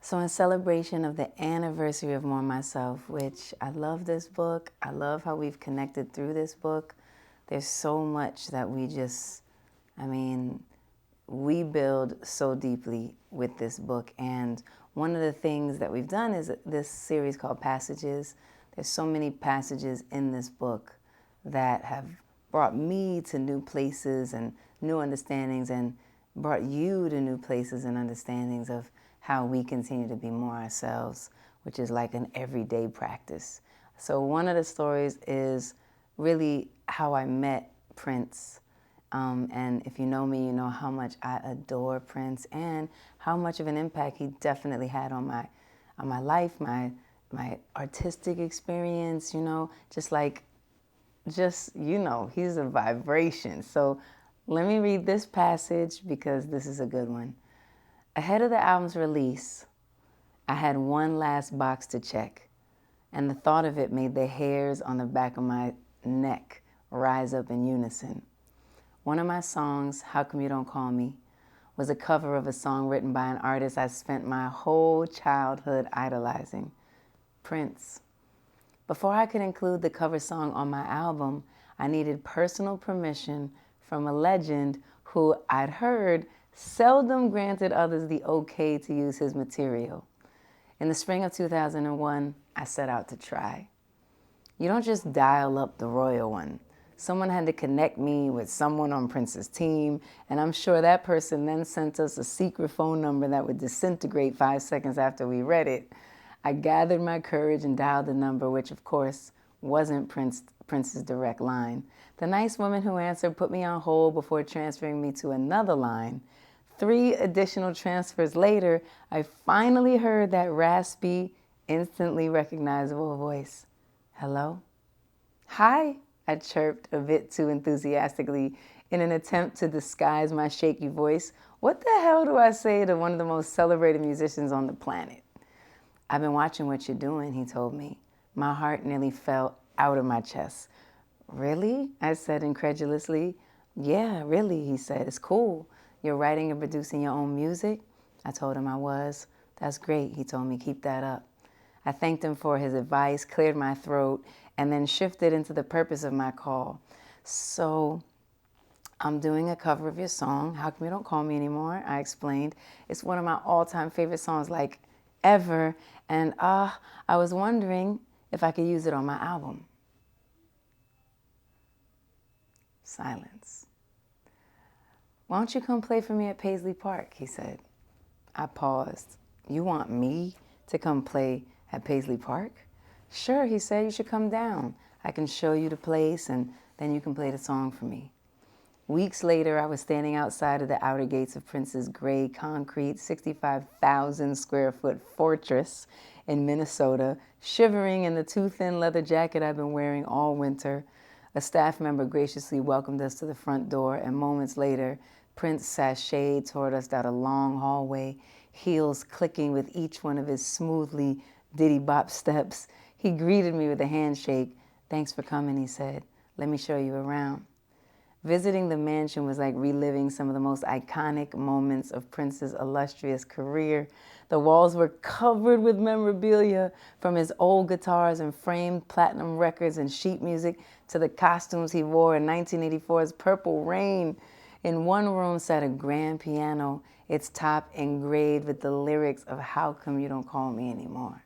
So in celebration of the anniversary of More Myself, which I love this book, I love how we've connected through this book. There's so much that we build so deeply with this book. And one of the things that we've done is this series called Passages. There's so many passages in this book that have brought me to new places and new understandings, and brought you to new places and understandings of how we continue to be more ourselves, which is like an everyday practice. So one of the stories is really how I met Prince. And if you know me, you know how much I adore Prince and how much of an impact he definitely had on my life, my artistic experience, he's a vibration. So let me read this passage because this is a good one. Ahead of the album's release, I had one last box to check, and the thought of it made the hairs on the back of my neck rise up in unison. One of my songs, How Come You Don't Call Me, was a cover of a song written by an artist I spent my whole childhood idolizing, Prince. Before I could include the cover song on my album, I needed personal permission from a legend who I'd heard seldom granted others the okay to use his material. In the spring of 2001, I set out to try. You don't just dial up the royal one. Someone had to connect me with someone on Prince's team, and I'm sure that person then sent us a secret phone number that would disintegrate 5 seconds after we read it. I gathered my courage and dialed the number, which of course wasn't Prince's direct line. The nice woman who answered put me on hold before transferring me to another line. 3 additional transfers later, I finally heard that raspy, instantly recognizable voice. Hello? Hi, I chirped a bit too enthusiastically in an attempt to disguise my shaky voice. What the hell do I say to one of the most celebrated musicians on the planet? I've been watching what you're doing, he told me. My heart nearly fell out of my chest. Really? I said incredulously. Yeah, really, he said. It's cool. You're writing and producing your own music? I told him I was. That's great, he told me. Keep that up. I thanked him for his advice, cleared my throat, and then shifted into the purpose of my call. So I'm doing a cover of your song, How Come You Don't Call Me Anymore? I explained. It's one of my all-time favorite songs, like ever. And I was wondering if I could use it on my album. Silence. Why don't you come play for me at Paisley Park, he said. I paused. You want me to come play at Paisley Park? Sure, he said, you should come down. I can show you the place and then you can play the song for me. Weeks later, I was standing outside of the outer gates of Prince's gray concrete 65,000 square foot fortress in Minnesota, shivering in the too thin leather jacket I've been wearing all winter. A staff member graciously welcomed us to the front door, and moments later, Prince sashayed toward us down a long hallway, heels clicking with each one of his smoothly diddy-bop steps. He greeted me with a handshake. Thanks for coming, he said. Let me show you around. Visiting the mansion was like reliving some of the most iconic moments of Prince's illustrious career. The walls were covered with memorabilia, from his old guitars and framed platinum records and sheet music to the costumes he wore in 1984's Purple Rain. In one room sat a grand piano, its top engraved with the lyrics of How Come You Don't Call Me Anymore.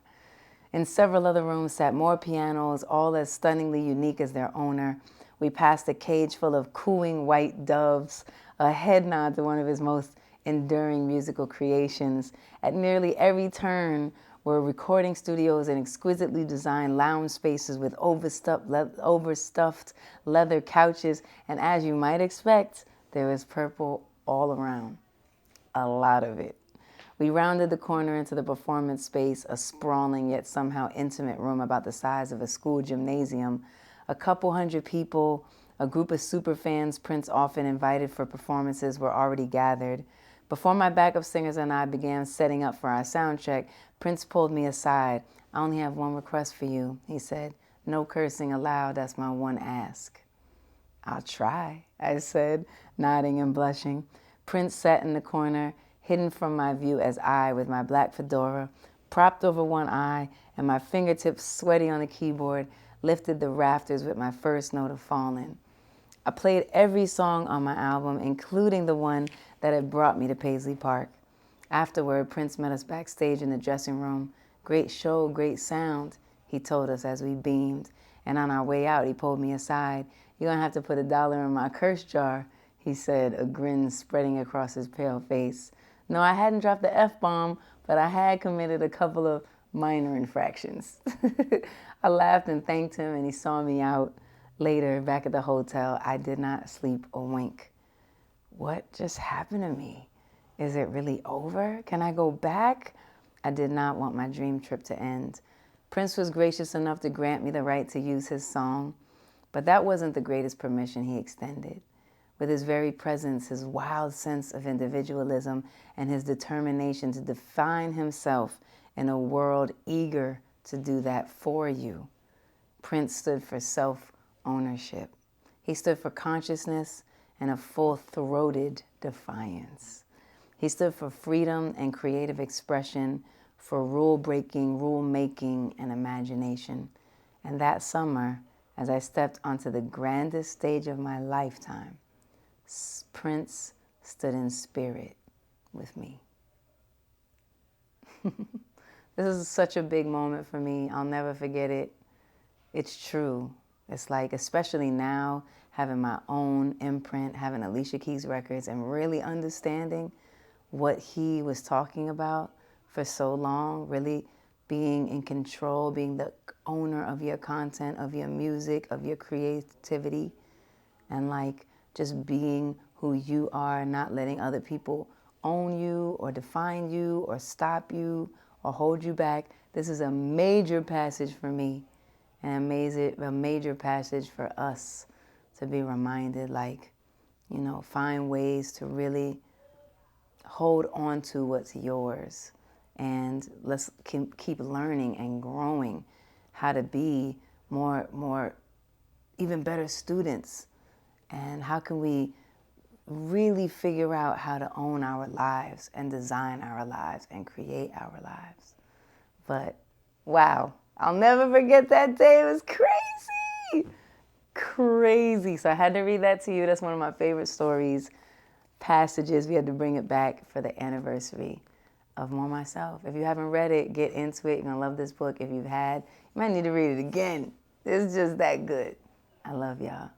In several other rooms sat more pianos, all as stunningly unique as their owner. We passed a cage full of cooing white doves, a head nod to one of his most enduring musical creations. At nearly every turn were recording studios and exquisitely designed lounge spaces with overstuffed leather couches, and as you might expect, there was purple all around. A lot of it. We rounded the corner into the performance space, a sprawling yet somehow intimate room about the size of a school gymnasium. A couple hundred people, a group of superfans Prince often invited for performances, were already gathered. Before my backup singers and I began setting up for our sound check, Prince pulled me aside. I only have one request for you, he said. No cursing allowed, that's my one ask. I'll try, I said, nodding and blushing. Prince sat in the corner, hidden from my view as I, with my black fedora propped over one eye and my fingertips sweaty on the keyboard, lifted the rafters with my first note of falling. I played every song on my album, including the one that had brought me to Paisley Park. Afterward, Prince met us backstage in the dressing room. "Great show, great sound," he told us as we beamed. And on our way out, he pulled me aside. "You're gonna have to put $1 in my curse jar," he said, a grin spreading across his pale face. No, I hadn't dropped the F-bomb, but I had committed a couple of minor infractions. I laughed and thanked him, and he saw me out. Later, back at the hotel, I did not sleep a wink. What just happened to me? Is it really over? Can I go back? I did not want my dream trip to end. Prince was gracious enough to grant me the right to use his song, but that wasn't the greatest permission he extended. With his very presence, his wild sense of individualism, and his determination to define himself in a world eager to do that for you, Prince stood for self-ownership. He stood for consciousness and a full-throated defiance. He stood for freedom and creative expression, for rule-breaking, rule-making, and imagination. And that summer, as I stepped onto the grandest stage of my lifetime, Prince stood in spirit with me. This is such a big moment for me. I'll never forget it. It's true. It's like, especially now, having my own imprint, having Alicia Keys records, and really understanding what he was talking about for so long, really being in control, being the owner of your content, of your music, of your creativity, and like just being who you are, not letting other people own you or define you or stop you or hold you back. This is a major passage for me, and a major passage for us to be reminded, like, you know, find ways to really hold on to what's yours, and let's keep learning and growing how to be more even better students. And how can we really figure out how to own our lives and design our lives and create our lives. But wow, I'll never forget that day. It was crazy, crazy. So I had to read that to you. That's one of my favorite stories, passages. We had to bring it back for the anniversary of More Myself. If you haven't read it, get into it. You're going to love this book. If you've had, you might need to read it again. It's just that good. I love y'all.